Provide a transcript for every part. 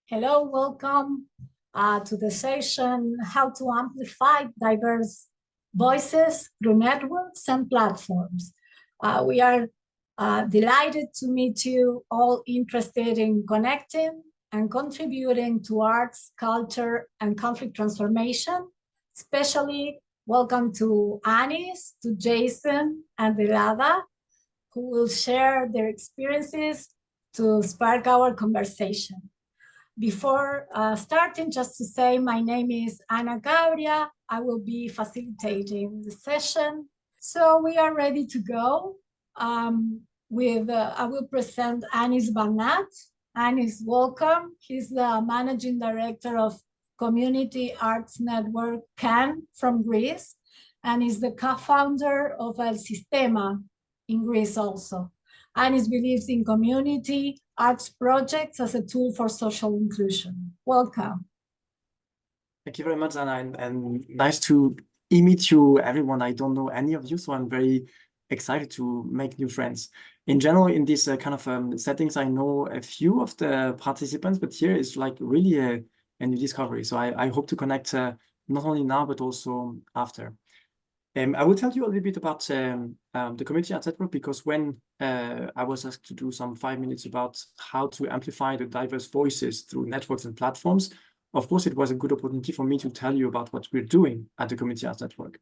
Hello, welcome to the session, How to Amplify Diverse Voices Through Networks and Platforms. We are delighted to meet you all interested in connecting and contributing to arts, culture, and conflict transformation. Especially welcome to Anis, to Jason, and Ellada, who will share their experiences to spark our conversation. Before starting, just to say, my name is Cabria. I will be facilitating the session. So we are ready to go. I will present Anis Barnat. Anis, welcome. He's the Managing Director of Community Arts Network CAN from Greece, and is the co-founder of El Sistema in Greece also. Anis believes in community arts projects as a tool for social inclusion. Welcome. Thank you very much, Anna, and nice to meet you, everyone. I don't know any of you, so I'm very excited to make new friends. In general, in these kind of settings, I know a few of the participants, but here is like really a new discovery. So I hope to connect not only now, but also after. I will tell you a little bit about the Community Arts Network, because when I was asked to do some 5 minutes about how to amplify the diverse voices through networks and platforms, of course, it was a good opportunity for me to tell you about what we're doing at the Community Arts Network.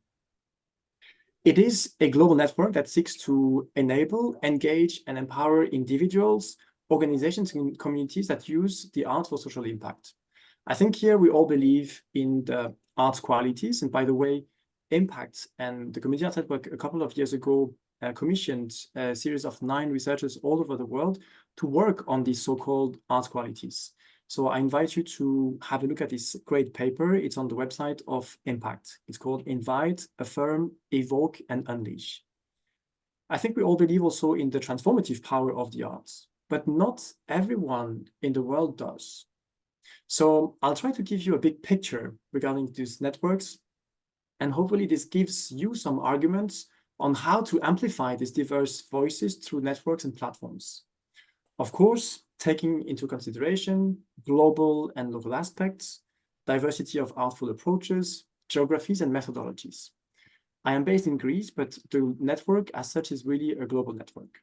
It is a global network that seeks to enable, engage, and empower individuals, organizations, and communities that use the arts for social impact. I think here we all believe in the arts qualities, and by the way, impact. And the Community Arts Network a couple of years ago commissioned a series of 9 researchers all over the world to work on these so-called arts qualities. So I invite you to have a look at this great paper. It's on the website of Impact. It's called Invite, Affirm, Evoke, and Unleash. I think we all believe also in the transformative power of the arts, but not everyone in the world does. So I'll try to give you a big picture regarding these networks, and hopefully this gives you some arguments on how to amplify these diverse voices through networks and platforms. Of course, taking into consideration global and local aspects, diversity of artful approaches, geographies, and methodologies. I am based in Greece, but the network as such is really a global network.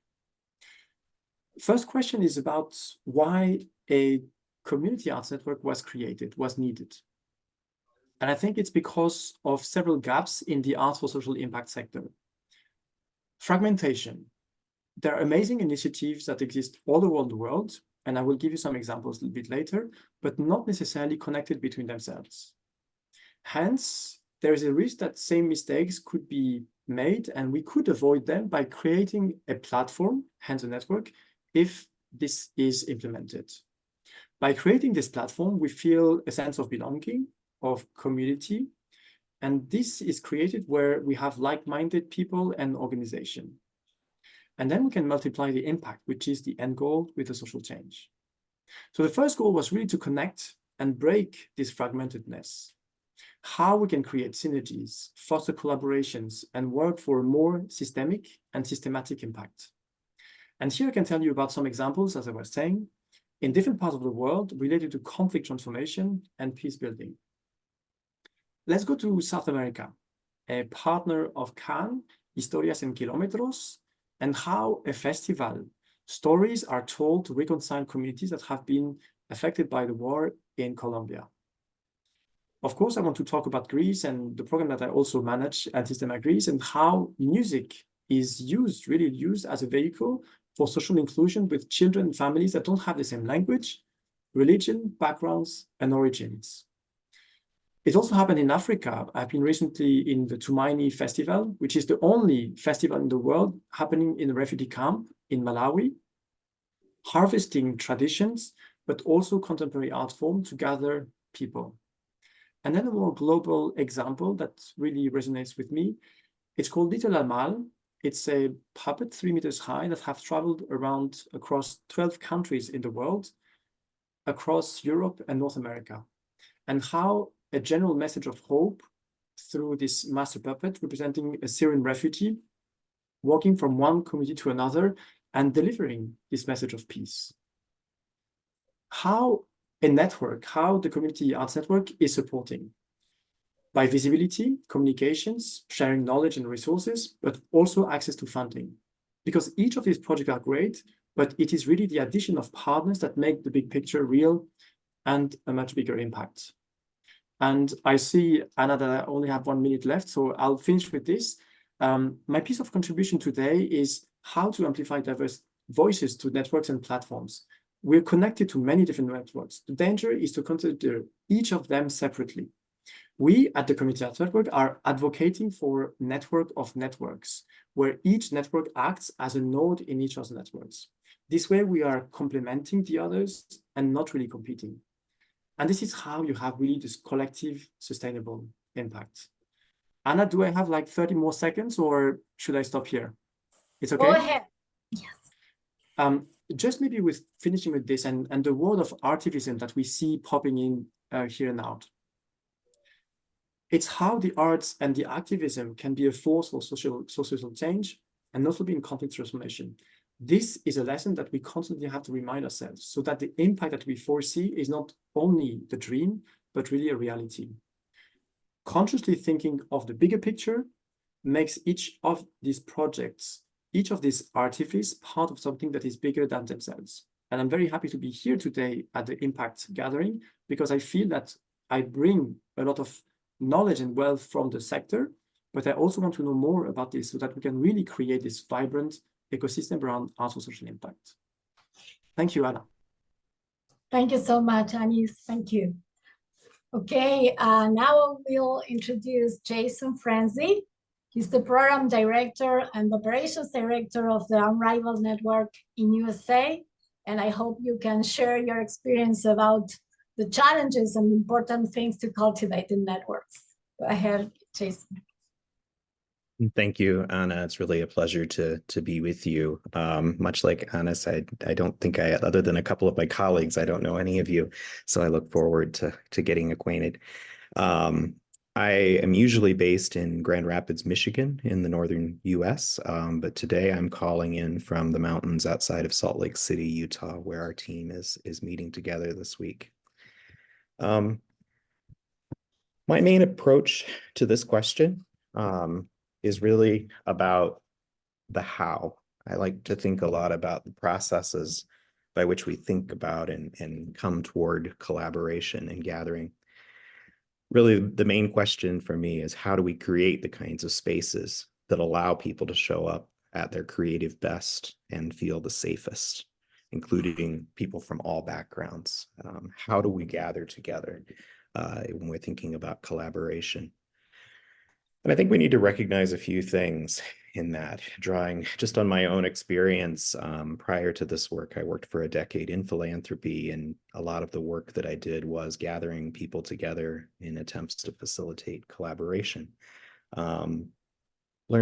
First question is about why a community arts network was created, was needed. And I think it's because of several gaps in the arts for social impact sector. Fragmentation. There are amazing initiatives that exist all over the world, and I will give you some examples a little bit later, but not necessarily connected between themselves. Hence, there is a risk that same mistakes could be made, and we could avoid them by creating a platform, hence a network, if this is implemented. By creating this platform, we feel a sense of belonging, of community, and this is created where we have like-minded people and organization. And then we can multiply the impact, which is the end goal with the social change. So the first goal was really to connect and break this fragmentedness. How we can create synergies, foster collaborations, and work for a more systemic and systematic impact. And here I can tell you about some examples, as I was saying, in different parts of the world related to conflict transformation and peace building. Let's go to South America, a partner of CAN, Historias en Kilómetros, and how a festival, stories are told to reconcile communities that have been affected by the war in Colombia. Of course, I want to talk about Greece and the program that I also manage at Sistema Greece, and how music is really used as a vehicle for social inclusion with children and families that don't have the same language, religion, backgrounds, and origins. It also happened in Africa. I've been recently in the Tumaini Festival, which is the only festival in the world happening in a refugee camp in Malawi, harvesting traditions, but also contemporary art form to gather people. And then a more global example that really resonates with me, it's called Little Amal. It's a puppet 3 meters high that have traveled around across 12 countries in the world, across Europe and North America. And how a general message of hope through this master puppet representing a Syrian refugee, walking from one community to another and delivering this message of peace. How a network, how the community arts network is supporting by visibility, communications, sharing knowledge and resources, but also access to funding. Because each of these projects are great, but it is really the addition of partners that make the big picture real and a much bigger impact. And I see, Anna, that I only have 1 minute left, so I'll finish with this. My piece of contribution today is how to amplify diverse voices to networks and platforms. We're connected to many different networks. The danger is to consider each of them separately. We at the Community Arts Network are advocating for network of networks, where each network acts as a node in each of the networks. This way we are complementing the others and not really competing. And this is how you have really this collective sustainable impact. Anna, do I have like 30 more seconds or should I stop here? It's okay? Go ahead. Yes. Just maybe with finishing with this and the word of artivism that we see popping in here and out. It's how the arts and the activism can be a force for social change and also be in conflict transformation. This is a lesson that we constantly have to remind ourselves so that the impact that we foresee is not only the dream, but really a reality. Consciously thinking of the bigger picture makes each of these projects, each of these artifices part of something that is bigger than themselves. And I'm very happy to be here today at the Impact Gathering because I feel that I bring a lot of knowledge and wealth from the sector, but I also want to know more about this so that we can really create this vibrant ecosystem around art and social impact. Thank you, Anna. Thank you so much, Anis. Thank you. Okay, now we'll introduce Jason Ferenczi. He's the program director and operations director of the UnRival network in USA. And I hope you can share your experience about the challenges and important things to cultivate in networks. Go ahead, Jason. Thank you, Anna. It's really a pleasure to be with you. Much like Anna said, I don't think other than a couple of my colleagues, I don't know any of you. So I look forward to getting acquainted. I am usually based in Grand Rapids, Michigan, in the northern US. But today I'm calling in from the mountains outside of Salt Lake City, Utah, where our team is meeting together this week. My main approach to this question is really about the how. I like to think a lot about the processes by which we think about and come toward collaboration and gathering. Really, the main question for me is how do we create the kinds of spaces that allow people to show up at their creative best and feel the safest, including people from all backgrounds? How do we gather together when we're thinking about collaboration? And I think we need to recognize a few things in that. Drawing just on my own experience, prior to this work, I worked for a decade in philanthropy, and a lot of the work that I did was gathering people together in attempts to facilitate collaboration. Learned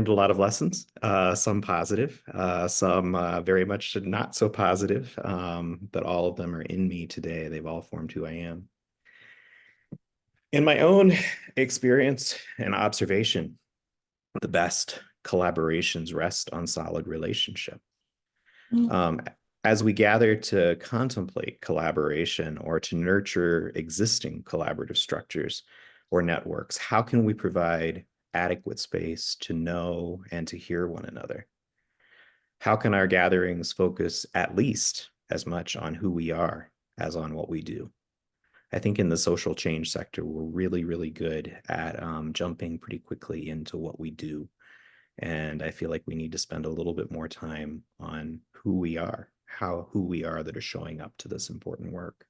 a lot of lessons, some positive, some very much not so positive, but all of them are in me today. They've all formed who I am. In my own experience and observation, the best collaborations rest on solid relationship. As we gather to contemplate collaboration or to nurture existing collaborative structures or networks, how can we provide adequate space to know and to hear one another? How can our gatherings focus at least as much on who we are as on what we do? I think in the social change sector, we're really, really good at jumping pretty quickly into what we do. And I feel like we need to spend a little bit more time on who we are, who we are that are showing up to this important work.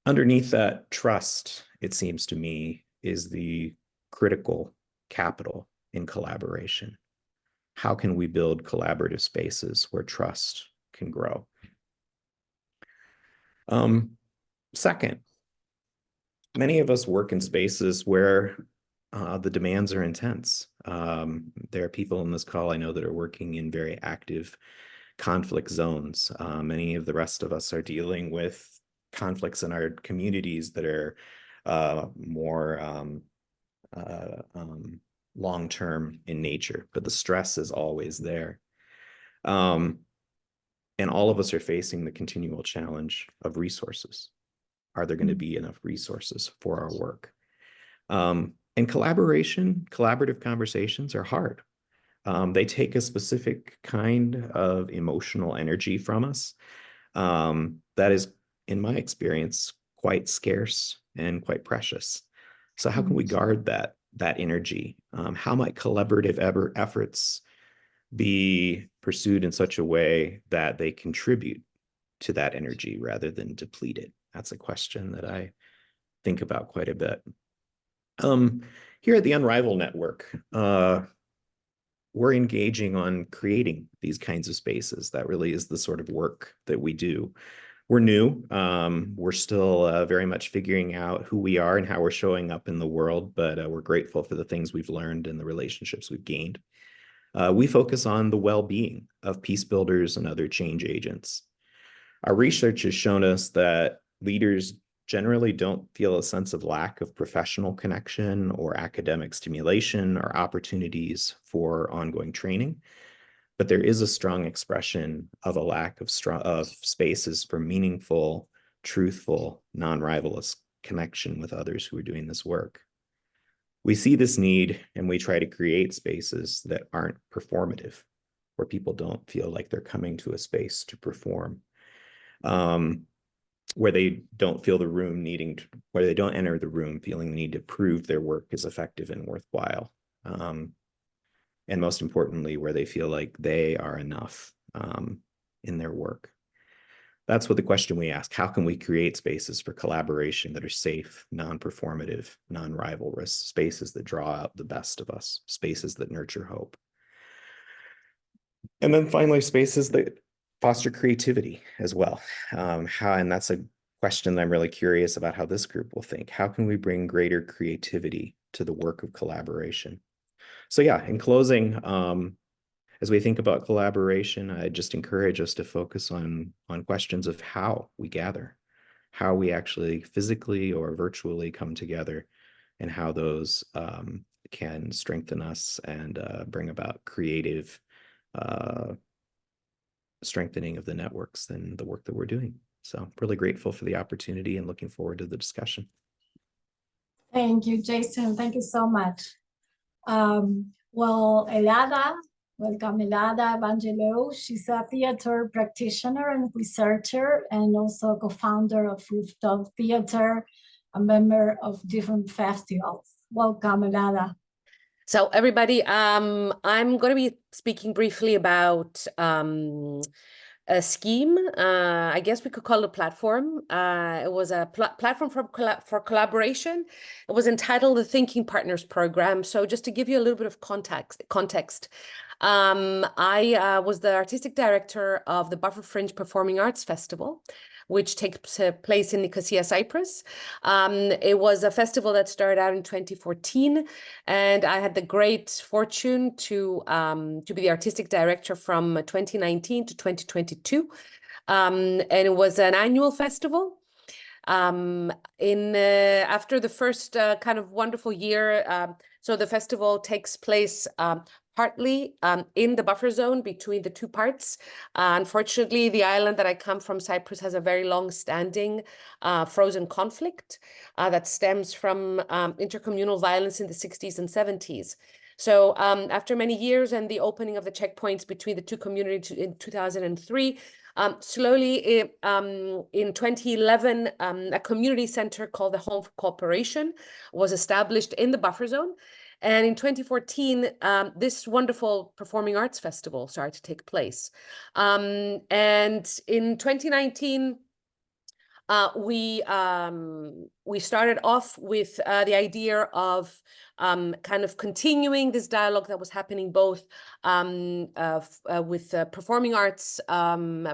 Underneath that trust, it seems to me, is the critical capital in collaboration. How can we build collaborative spaces where trust can grow? Second, many of us work in spaces where the demands are intense. There are people in this call I know that are working in very active conflict zones. Many of the rest of us are dealing with conflicts in our communities that are more long-term in nature, but the stress is always there. And And all of us are facing the continual challenge of resources. Are there going to be enough resources for our work? And collaborative conversations are hard. They take a specific kind of emotional energy from us that is, in my experience, quite scarce and quite precious. So how can we guard that energy? How might collaborative efforts be pursued in such a way that they contribute to that energy rather than deplete it? That's a question that I think about quite a bit. Here at the UnRival Network, we're engaging on creating these kinds of spaces. That really is the sort of work that we do. We're new. We're still very much figuring out who we are and how we're showing up in the world, but we're grateful for the things we've learned and the relationships we've gained. We focus on the well-being of peace builders and other change agents. Our research has shown us that leaders generally don't feel a sense of lack of professional connection or academic stimulation or opportunities for ongoing training, but there is a strong expression of a lack of spaces for meaningful, truthful, non-rivalous connection with others who are doing this work. We see this need and we try to create spaces that aren't performative, where people don't feel like they're coming to a space to perform, where they don't feel the room where they don't enter the room feeling the need to prove their work is effective and worthwhile. And most importantly, where they feel like they are enough in their work. That's what the question we ask. How can we create spaces for collaboration that are safe, non-performative, non-rivalrous, spaces that draw out the best of us, spaces that nurture hope? And then finally, spaces that foster creativity as well. And that's a question that I'm really curious about how this group will think. How can we bring greater creativity to the work of collaboration? So yeah, in closing, as we think about collaboration, I just encourage us to focus on questions of how we gather, how we actually physically or virtually come together, and how those can strengthen us and bring about creative strengthening of the networks and the work that we're doing. So really grateful for the opportunity and looking forward to the discussion. Thank you, Jason. Thank you so much. Well, Ellada, welcome, Ellada Evangelou. She's a theater practitioner and researcher, and also co-founder of Rooftop Theater, a member of different festivals. Welcome, Ellada. So everybody, I'm going to be speaking briefly about a scheme. I guess we could call it a platform. It was a platform for collaboration. It was entitled the Thinking Partners Program. So just to give you a little bit of context, I was the artistic director of the Buffer Fringe Performing Arts Festival, which takes place in Nicosia, Cyprus. It was a festival that started out in 2014, and I had the great fortune to be the artistic director from 2019 to 2022. And it was an annual festival. After the first kind of wonderful year, so the festival takes place partly in the buffer zone between the two parts. Unfortunately, the island that I come from, Cyprus, has a very long-standing frozen conflict that stems from intercommunal violence in the 60s and 70s. So after many years and the opening of the checkpoints between the two communities in 2003, slowly in 2011, a community center called the Home for Cooperation was established in the buffer zone. And in 2014, this wonderful performing arts festival started to take place. And in 2019, we started off with the idea of kind of continuing this dialogue that was happening both with performing arts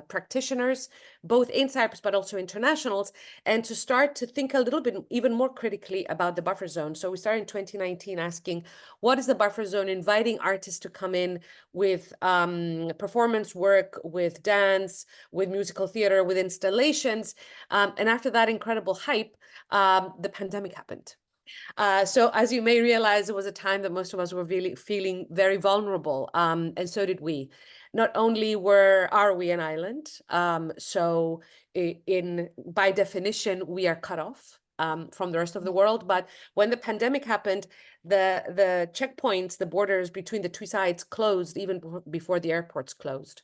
practitioners, both in Cyprus but also internationals, and to start to think a little bit even more critically about the buffer zone. So we started in 2019 asking, what is the buffer zone, inviting artists to come in with performance work, with dance, with musical theater, with installations. And after that incredible hype, the pandemic happened. So as you may realize, it was a time that most of us were really feeling very vulnerable, and so did we. not only are we an island, so by definition, we are cut off from the rest of the world. But when the pandemic happened, the checkpoints, the borders between the two sides closed even before the airports closed.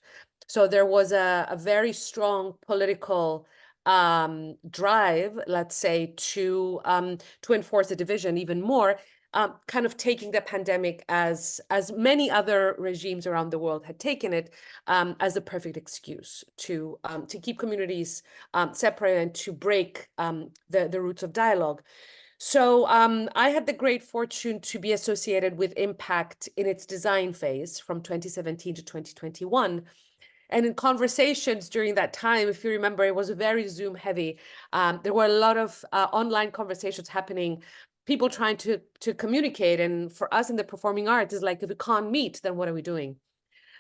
So there was a very strong political drive, let's say, to enforce the division even more, kind of taking the pandemic as many other regimes around the world had taken it, as the perfect excuse to keep communities separate and to break the roots of dialogue. So I had the great fortune to be associated with Impact in its design phase from 2017 to 2021. And in conversations during that time, if you remember, it was very Zoom heavy. There were a lot of online conversations happening, people trying to communicate. And for us in the performing arts, it's like, if we can't meet, then what are we doing?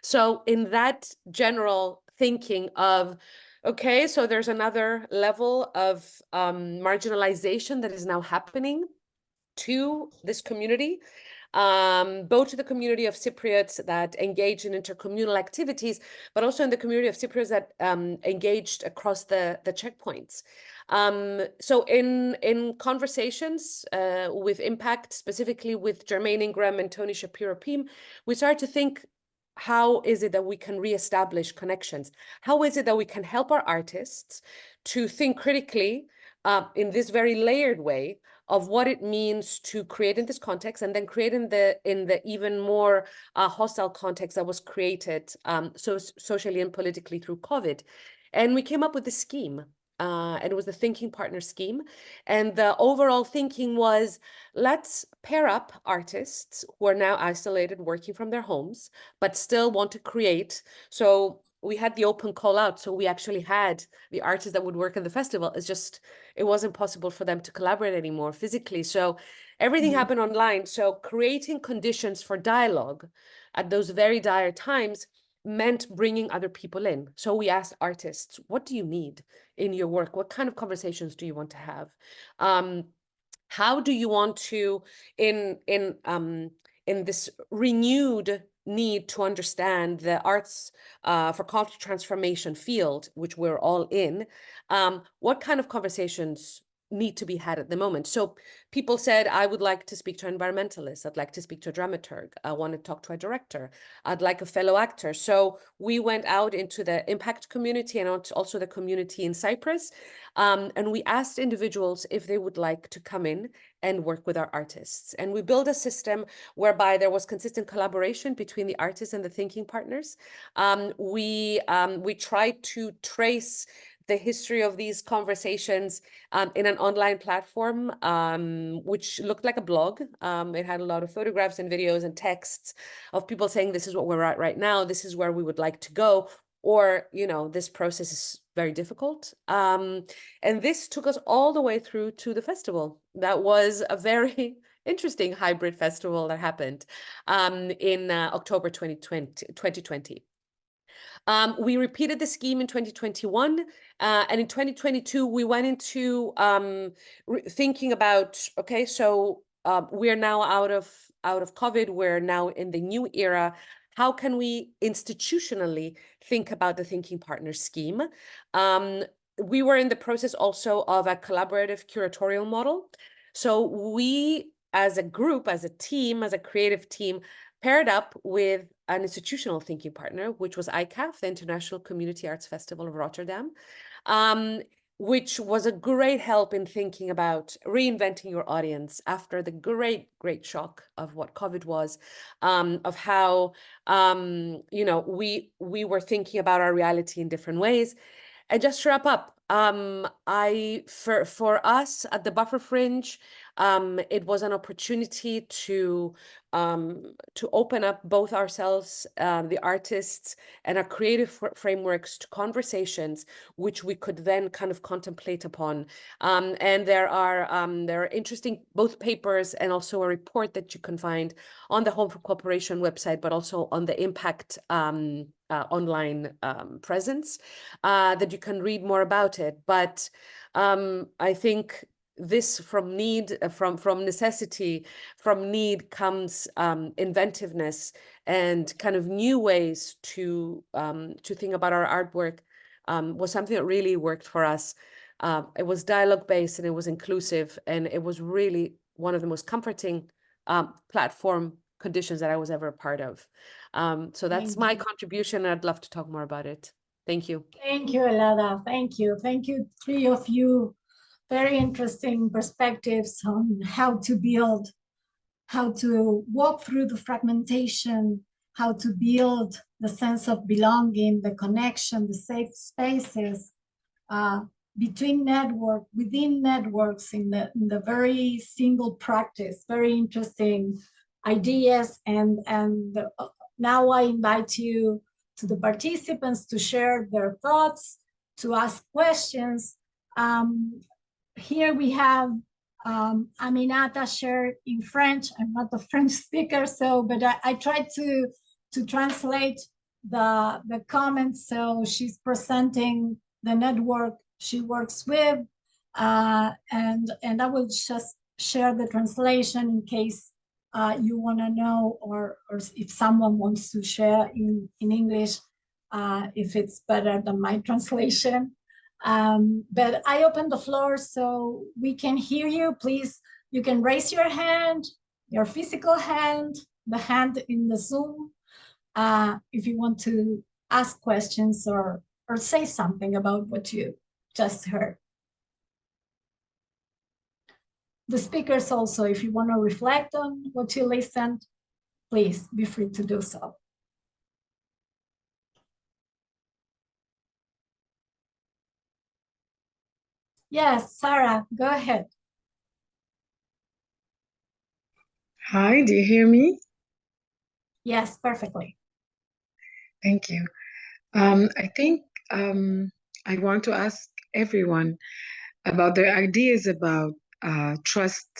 So in that general thinking of, okay, so there's another level of marginalization that is now happening to this community, both to the community of Cypriots that engage in intercommunal activities, but also in the community of Cypriots that engaged across the checkpoints. So in conversations with Impact, specifically with Jermaine Ingram and Tony Shapiro-Pim, we started to think, how is it that we can reestablish connections? How is it that we can help our artists to think critically in this very layered way of what it means to create in this context, and then create in the even more hostile context that was created socially and politically through COVID. And we came up with this scheme, and it was the Thinking Partner scheme. And the overall thinking was, let's pair up artists who are now isolated, working from their homes, but still want to create. So we had the open call out. So we actually had the artists that would work in the festival. It's just, it wasn't possible for them to collaborate anymore physically. So everything happened online. So creating conditions for dialogue at those very dire times meant bringing other people in. So we asked artists, what do you need in your work? What kind of conversations do you want to have? How do you want to, in this renewed need to understand the arts for conflict transformation field, which we're all in, what kind of conversations need to be had at the moment? So people said, I would like to speak to an environmentalist. I'd like to speak to a dramaturg. I want to talk to a director. I'd like a fellow actor. So we went out into the Impact community and also the community in Cyprus. And we asked individuals if they would like to come in and work with our artists. And we built a system whereby there was consistent collaboration between the artists and the thinking partners. We tried to trace the history of these conversations in an online platform, which looked like a blog. It had a lot of photographs and videos and texts of people saying, this is what we're at right now, this is where we would like to go, or, you know, this process is very difficult. And this took us all the way through to the festival. That was a very interesting hybrid festival that happened in October 2020. We repeated the scheme in 2021, and in 2022, we went into thinking about, okay, so we're now out of COVID, we're now in the new era. How can we institutionally think about the Thinking Partner scheme? We were in the process also of a collaborative curatorial model. So we, as a group, as a team, as a creative team, paired up with an institutional thinking partner, which was ICAF, the International Community Arts Festival of Rotterdam, which was a great help in thinking about reinventing your audience after the great shock of what COVID was, of how, you know, we were thinking about our reality in different ways. And just to wrap up, for us at the Buffer Fringe, it was an opportunity to open up both ourselves, the artists, and our creative frameworks to conversations which we could then kind of contemplate upon. And there are interesting both papers and also a report that you can find on the Home for Cooperation website, but also on the Impact online presence that you can read more about it. But I think this from need, from necessity, from need comes inventiveness and kind of new ways to think about our artwork was something that really worked for us. It was dialogue based and it was inclusive, and it was really one of the most comforting platform conditions that I was ever a part of. So that's my contribution, and I'd love to talk more about it. Thank you. Thank you, Ellada. Thank you. Thank you, three of you. Very interesting perspectives on how to build, how to walk through the fragmentation, how to build the sense of belonging, the connection, the safe spaces between network, within networks, in the very single practice. Very interesting ideas. And now I invite you, to the participants, to share their thoughts, to ask questions. Here we have Aminata shared in French. I'm not a French speaker, but I tried to translate the comments. So she's presenting the network she works with, and I will just share the translation in case you want to know, or if someone wants to share in English, if it's better than my translation. But I open the floor so we can hear you. Please, you can raise your hand, your physical hand, the hand in the Zoom, if you want to ask questions or say something about what you just heard. The speakers also, if you want to reflect on what you listened, please be free to do so. Yes, Sarah, go ahead. Hi, do you hear me? Yes, perfectly. Thank you. I think I want to ask everyone about their ideas about trust,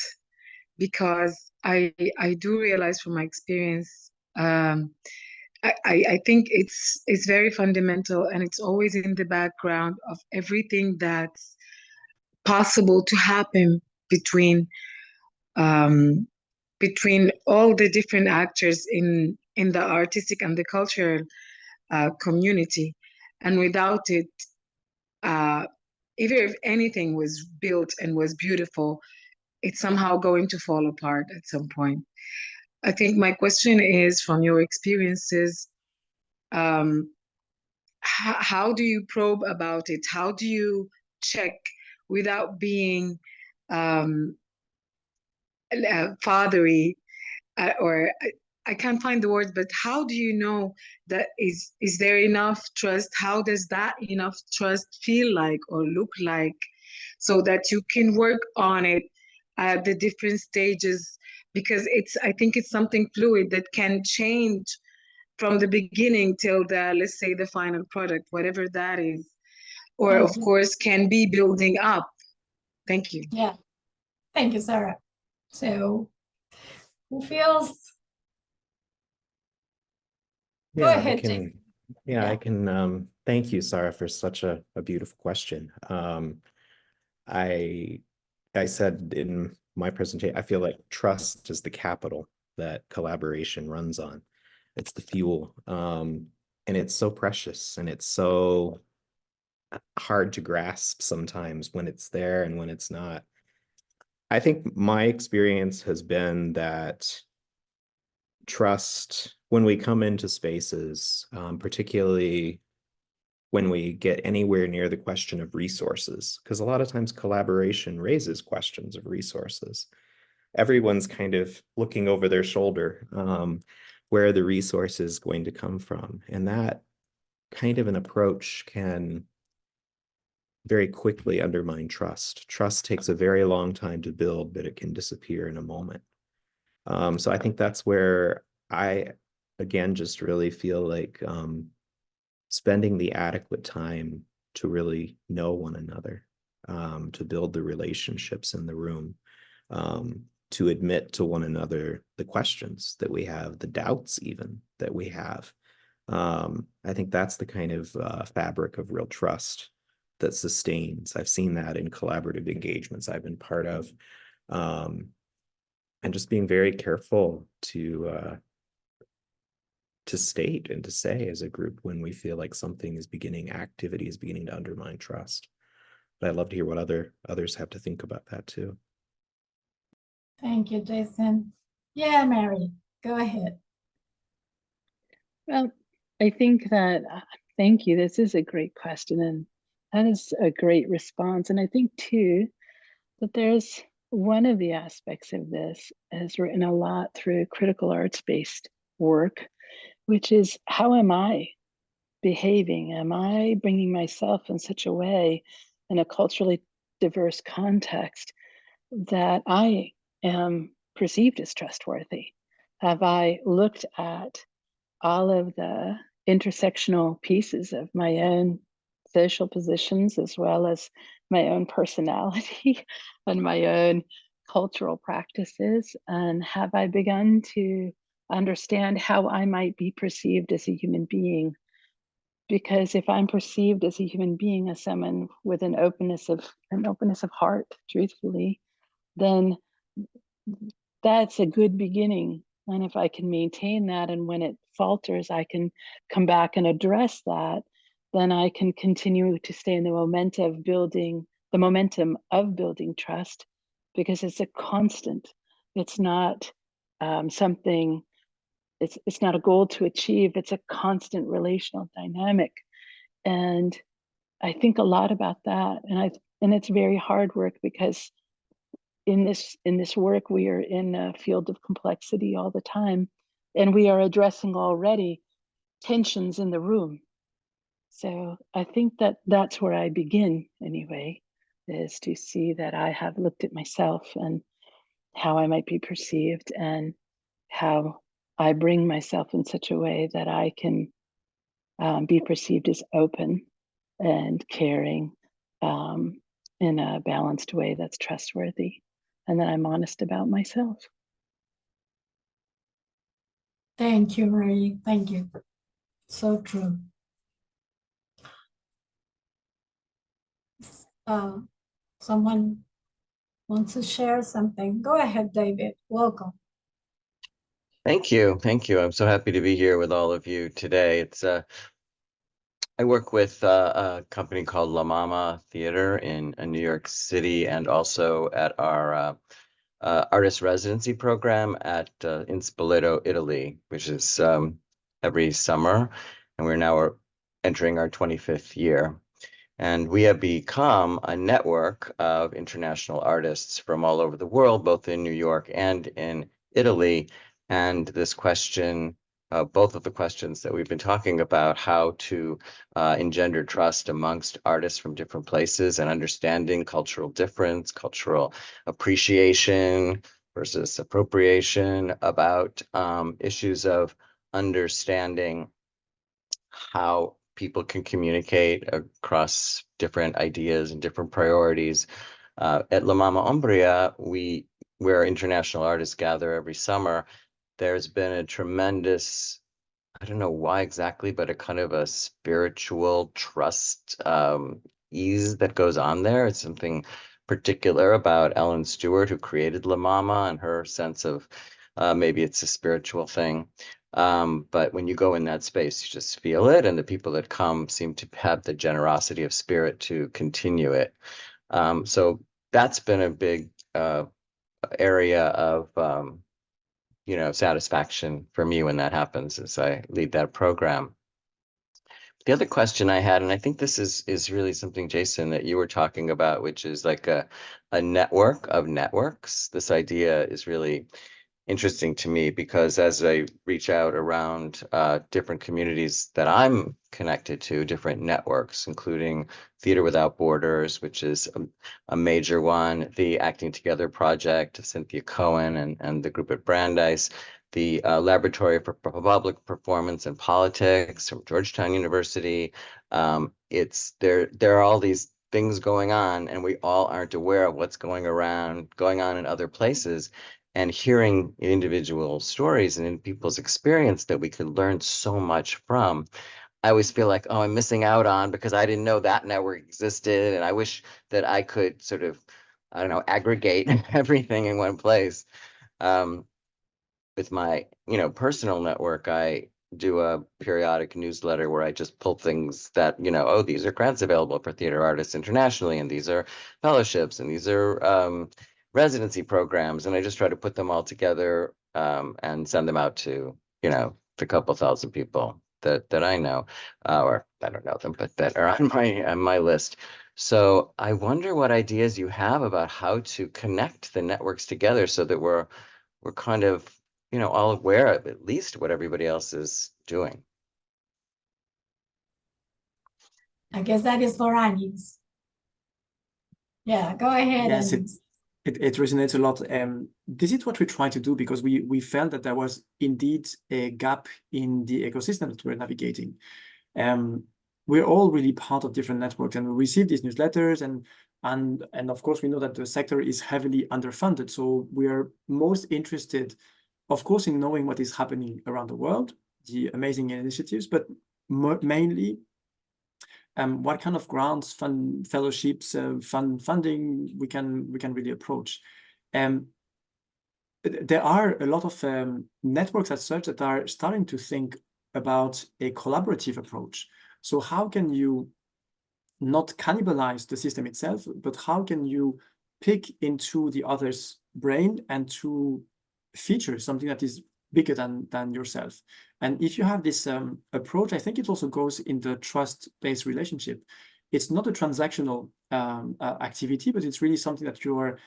because I do realize from my experience, I think it's very fundamental, and it's always in the background of everything that's possible to happen between all the different actors in the artistic and the cultural community. And without it, even if anything was built and was beautiful, it's somehow going to fall apart at some point. I think my question is, from your experiences, how do you probe about it? How do you check without being fatherly, or I can't find the words, but how do you know that is there enough trust? How does that enough trust feel like or look like, so that you can work on it at the different stages? Because I think it's something fluid that can change from the beginning till let's say the final product, whatever that is, or of course can be building up. Thank you. Yeah, thank you, Sarah. So who feels? Go ahead, Jake. I can. Thank you, Sarah, for such a beautiful question. I said in my presentation, I feel like trust is the capital that collaboration runs on. It's the fuel, and it's so precious, and it's so hard to grasp sometimes when it's there and when it's not. I think my experience has been that trust, when we come into spaces, particularly when we get anywhere near the question of resources, because a lot of times collaboration raises questions of resources. Everyone's kind of looking over their shoulder, where the resource is going to come from. And that kind of an approach can very quickly undermine trust. Trust takes a very long time to build, but it can disappear in a moment. So I think that's where I, again, just really feel like spending the adequate time to really know one another, to build the relationships in the room, to admit to one another the questions that we have, the doubts even that we have. I think that's the kind of fabric of real trust that sustains. I've seen that in collaborative engagements I've been part of. And just being very careful to state and to say as a group when we feel like something is activity is beginning to undermine trust. But I'd love to hear what others have to think about that too. Thank you, Jason. Yeah, Mary, go ahead. Well, I think that, thank you. This is a great question, and that is a great response. And I think too, that there's one of the aspects of this is written a lot through critical arts-based work, which is how am I behaving? Am I bringing myself in such a way in a culturally diverse context that I am perceived as trustworthy? Have I looked at all of the intersectional pieces of my own social positions, as well as my own personality and my own cultural practices? And have I begun to understand how I might be perceived as a human being? Because if I'm perceived as a human being, as someone with an openness of heart, truthfully, then that's a good beginning. And if I can maintain that, and when it falters, I can come back and address that, then I can continue to stay in the momentum of building trust, because it's a constant. It's not something, it's not a goal to achieve, it's a constant relational dynamic. And I think a lot about that. And it's very hard work, because in this work, we are in a field of complexity all the time, and we are addressing already tensions in the room. So I think that that's where I begin anyway, is to see that I have looked at myself and how I might be perceived, and how I bring myself in such a way that I can be perceived as open and caring in a balanced way that's trustworthy, and that I'm honest about myself. Thank you, Marie. Thank you. So true. Someone wants to share something? Go ahead, David. Welcome. Thank you. Thank you. I'm so happy to be here with all of you today. It's I work with a company called La Mama Theater in New York City, and also at our artist residency program at in Spoleto, Italy, which is every summer, and we're now entering our 25th year. And we have become a network of international artists from all over the world, both in New York and in Italy. And this question, both of the questions that we've been talking about, how to engender trust amongst artists from different places, and understanding cultural difference, cultural appreciation versus appropriation, about issues of understanding how people can communicate across different ideas and different priorities. At La Mama Umbria, where international artists gather every summer, there's been a tremendous, I don't know why exactly, but a kind of a spiritual trust ease that goes on there. It's something particular about Ellen Stewart, who created La Mama, and her sense of maybe it's a spiritual thing. But when you go in that space, you just feel it, and the people that come seem to have the generosity of spirit to continue it. So that's been a big area of satisfaction for me when that happens, as I lead that program. The other question I had, and I think this is really something, Jason, that you were talking about, which is like a network of networks. This idea is really interesting to me, because as I reach out around different communities that I'm connected to, different networks, including Theater Without Borders, which is a major one, the Acting Together Project, Cynthia Cohen and the group at Brandeis, the Laboratory for Public Performance and Politics from Georgetown University. There are all these things going on, and we all aren't aware of what's going on in other places. And hearing individual stories and in people's experience that we could learn so much from. I always feel like, oh, I'm missing out on because I didn't know that network existed. And I wish that I could sort of, I don't know, aggregate everything in one place. With my, personal network, I do a periodic newsletter where I just pull things that, oh, these are grants available for theater artists internationally, and these are fellowships, and these are residency programs. And I just try to put them all together and send them out to, the couple thousand people that I know, or I don't know them, but that are on my list. So I wonder what ideas you have about how to connect the networks together so that we're kind of, all aware of at least what everybody else is doing. I guess that is for Agnes. Yeah, go ahead. Yes, Agnes. it resonates a lot. This is what we try to do because we felt that there was indeed a gap in the ecosystem that we're navigating. We're all really part of different networks, and we receive these newsletters, and of course we know that the sector is heavily underfunded. So we are most interested, of course, in knowing what is happening around the world, the amazing initiatives, but mainly what kind of grants, fellowships, funding we can really approach. There are a lot of networks as such that are starting to think about a collaborative approach. So how can you not cannibalize the system itself, but how can you pick into the other's brain and to feature something that is bigger than yourself? And if you have this approach, I think it also goes in the trust-based relationship. It's not a transactional activity, but it's really something that you are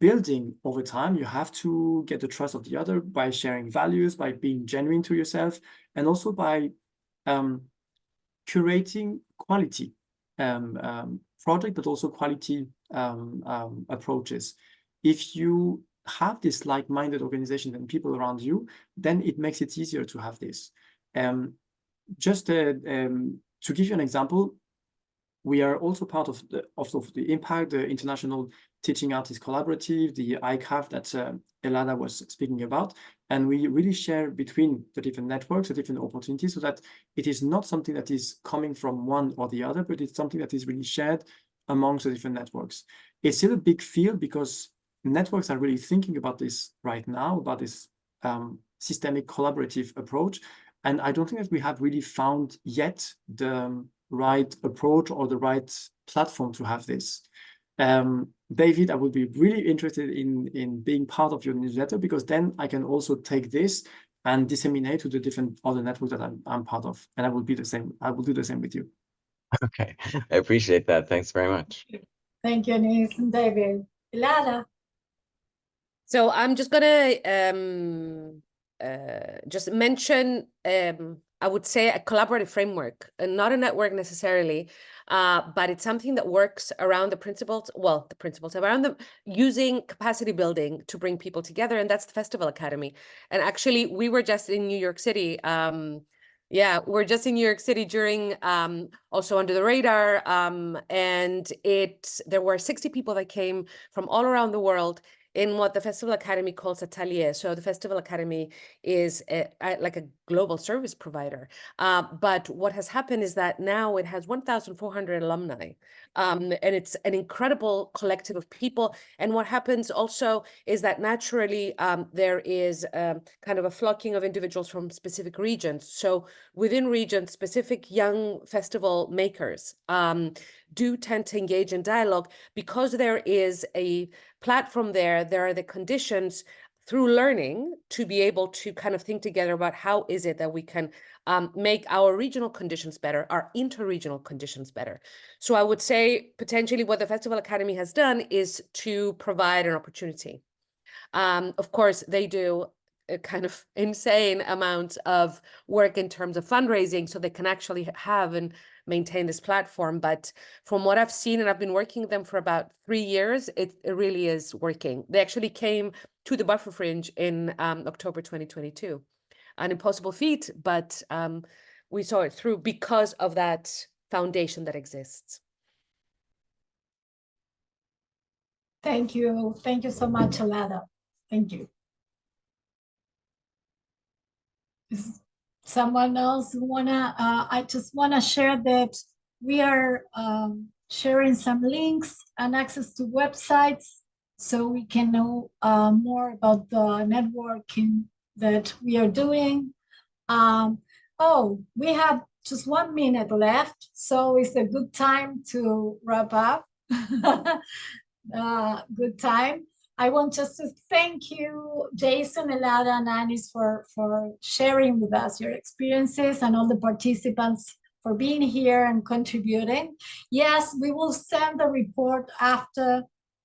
building over time. You have to get the trust of the other by sharing values, by being genuine to yourself, and also by curating quality project, but also quality approaches. If you have this like-minded organization and people around you, then it makes it easier to have this. Just to give you an example, we are also part of the Impact, the International Teaching Artist Collaborative, the ICAF that Ellada was speaking about. And we really share between the different networks, the different opportunities, so that it is not something that is coming from one or the other, but it's something that is really shared amongst the different networks. It's still a big field because networks are really thinking about this right now, about this systemic collaborative approach. And I don't think that we have really found yet the right approach or the right platform to have this. David, I would be really interested in being part of your newsletter, because then I can also take this and disseminate to the different other networks that I'm part of. And I will be the same. I will do the same with you. Okay, I appreciate that. Thanks very much. Thank you, Agnes and David. Ellada. So I'm just gonna just mention, I would say, a collaborative framework, and not a network necessarily, but it's something that works around the principles, around them using capacity building to bring people together, and that's the Festival Academy. And actually, we were just in New York City. We're just in New York City during also Under the Radar, and there were 60 people that came from all around the world in what the Festival Academy calls atelier. So the Festival Academy is like a global service provider. But what has happened is that now it has 1,400 alumni. And it's an incredible collective of people. And what happens also is that naturally there is kind of a flocking of individuals from specific regions. So within regions, specific young festival makers do tend to engage in dialogue because there is a platform there. There are the conditions through learning to be able to kind of think together about how is it that we can make our regional conditions better, our interregional conditions better. So I would say potentially what the Festival Academy has done is to provide an opportunity. Of course, they do a kind of insane amount of work in terms of fundraising so they can actually have and maintain this platform. But from what I've seen, and I've been working with them for about 3 years, it really is working. They actually came to the Buffer Fringe in October 2022. An impossible feat, but we saw it through because of that foundation that exists. Thank you. Thank you so much, Ellada. Thank you. someone else wanna, I just wanna share that we are sharing some links and access to websites so we can know more about the networking that we are doing. Oh, we have just 1 minute left, so it's a good time to wrap up. Good time. I want just to thank you, Jason, Ellada, and Anis for sharing with us your experiences, and all the participants for being here and contributing. Yes, we will send the report after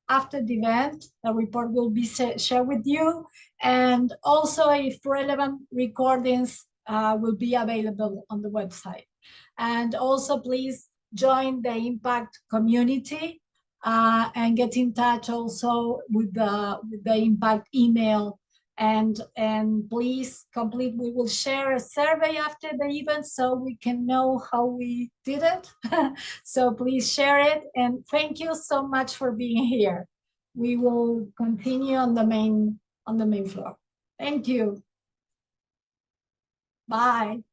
the event. The report will be shared with you, and also if relevant recordings will be available on the website. And also please join the Impact community and get in touch also with the Impact email, and please complete. We will share a survey after the event so we can know how we did it. So please share it, and thank you so much for being here. We will continue on the main floor. Thank you. Bye.